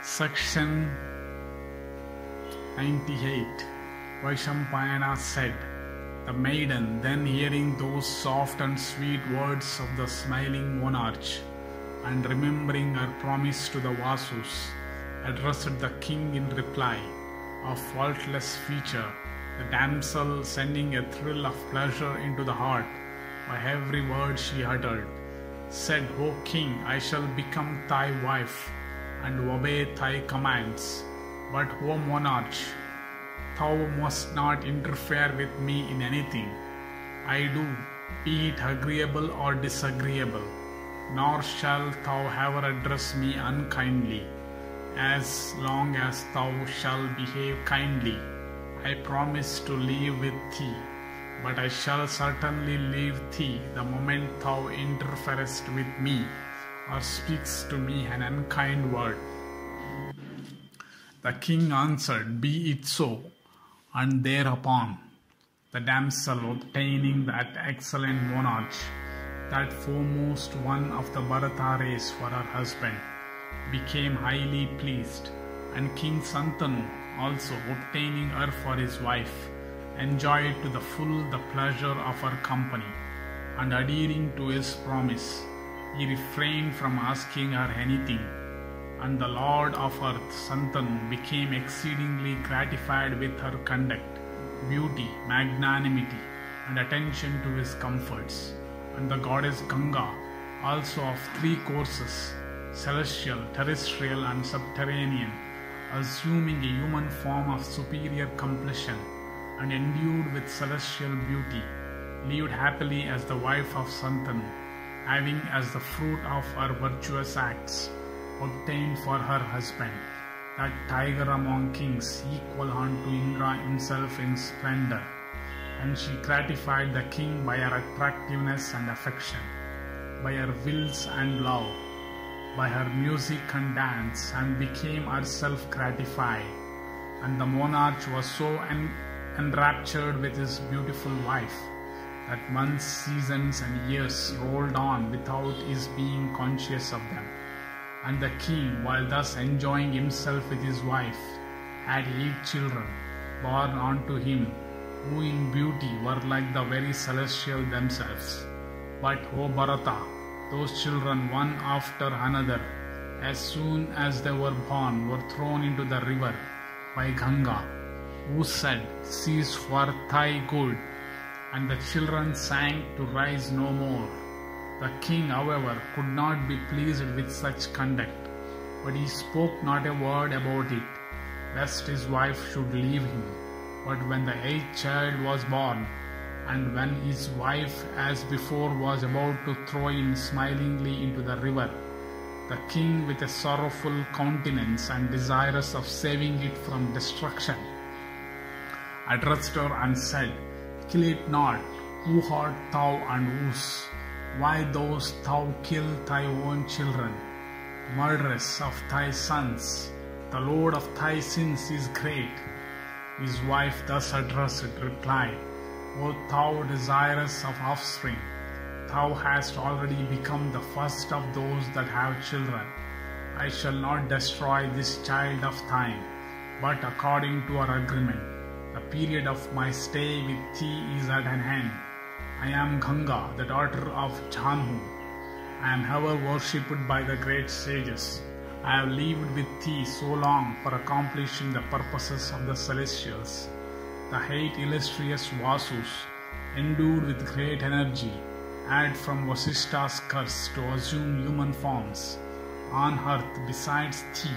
Section 98. Vaishampayana said, the maiden, then hearing those soft and sweet words of the smiling monarch, and remembering her promise to the Vasus, addressed the king in reply, of faultless feature, the damsel sending a thrill of pleasure into the heart by every word she uttered, said, O king, I shall become thy wife, and obey thy commands. But, O monarch, thou must not interfere with me in anything I do, be it agreeable or disagreeable, nor shalt thou ever address me unkindly. As long as thou shalt behave kindly, I promise to live with thee, but I shall certainly leave thee the moment thou interferest with me, or speaks to me an unkind word. The king answered, Be it so. And thereupon the damsel, obtaining that excellent monarch, that foremost one of the Bharata race for her husband, became highly pleased, and King Santanu also, obtaining her for his wife, enjoyed to the full the pleasure of her company, and adhering to his promise, he refrained from asking her anything. And the Lord of Earth, Santanu, became exceedingly gratified with her conduct, beauty, magnanimity, and attention to his comforts. And the goddess Ganga, also of three courses, celestial, terrestrial, and subterranean, assuming a human form of superior complexion, and endued with celestial beauty, lived happily as the wife of Santanu, having as the fruit of her virtuous acts obtained for her husband that tiger among kings, equal unto Indra himself in splendor. And she gratified the king by her attractiveness and affection, by her wills and love, by her music and dance, and became herself gratified. And the monarch was so enraptured with his beautiful wife that months, seasons, and years rolled on without his being conscious of them. And the king, while thus enjoying himself with his wife, had 8 children born unto him, who in beauty were like the very celestial themselves. But, O Bharata, those children, one after another, as soon as they were born, were thrown into the river by Ganga, who said, Cease for thy good, and the children sank to rise no more. The king, however, could not be pleased with such conduct, but he spoke not a word about it, lest his wife should leave him. But when the 8th child was born, and when his wife as before was about to throw him smilingly into the river, the king, with a sorrowful countenance and desirous of saving it from destruction, addressed her and said, Kill it not, who art thou and whose? Why dost thou kill thy own children? Murderess of thy sons, the load of thy sins is great. His wife thus addressed replied, O thou desirous of offspring, thou hast already become the first of those that have children. I shall not destroy this child of thine, but according to our agreement, the period of my stay with thee is at an end. I am Ganga, the daughter of Janhu. I am ever worshipped by the great sages. I have lived with thee so long for accomplishing the purposes of the celestials. The 8 illustrious Vasus, endued with great energy, had from Vasishta's curse to assume human forms. On earth, besides thee,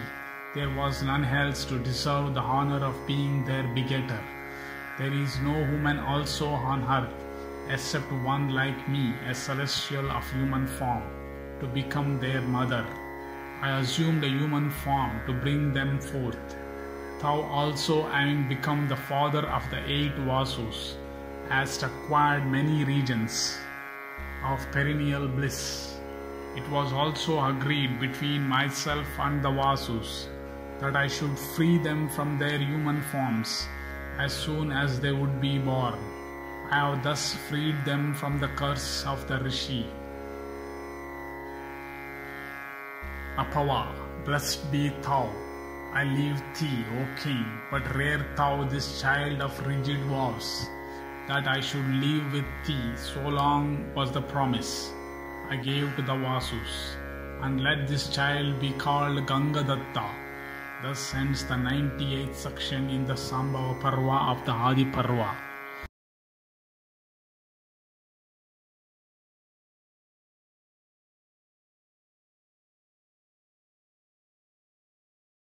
there was none else to deserve the honor of being their begetter. There is no woman also on earth, except one like me, a celestial of human form, to become their mother. I assumed a human form to bring them forth. Thou also, having become the father of the 8 Vasus, hast acquired many regions of perennial bliss. It was also agreed between myself and the Vasus that I should free them from their human forms as soon as they would be born. I have thus freed them from the curse of the Rishi. Apava, blessed be thou, I leave thee, O king, but rear thou this child of rigid vows, that I should live with thee. So long was the promise I gave to the Vasus, and let this child be called Gangadatta. Thus ends the 98th section in the Sambhava Parva of the Adi Parva.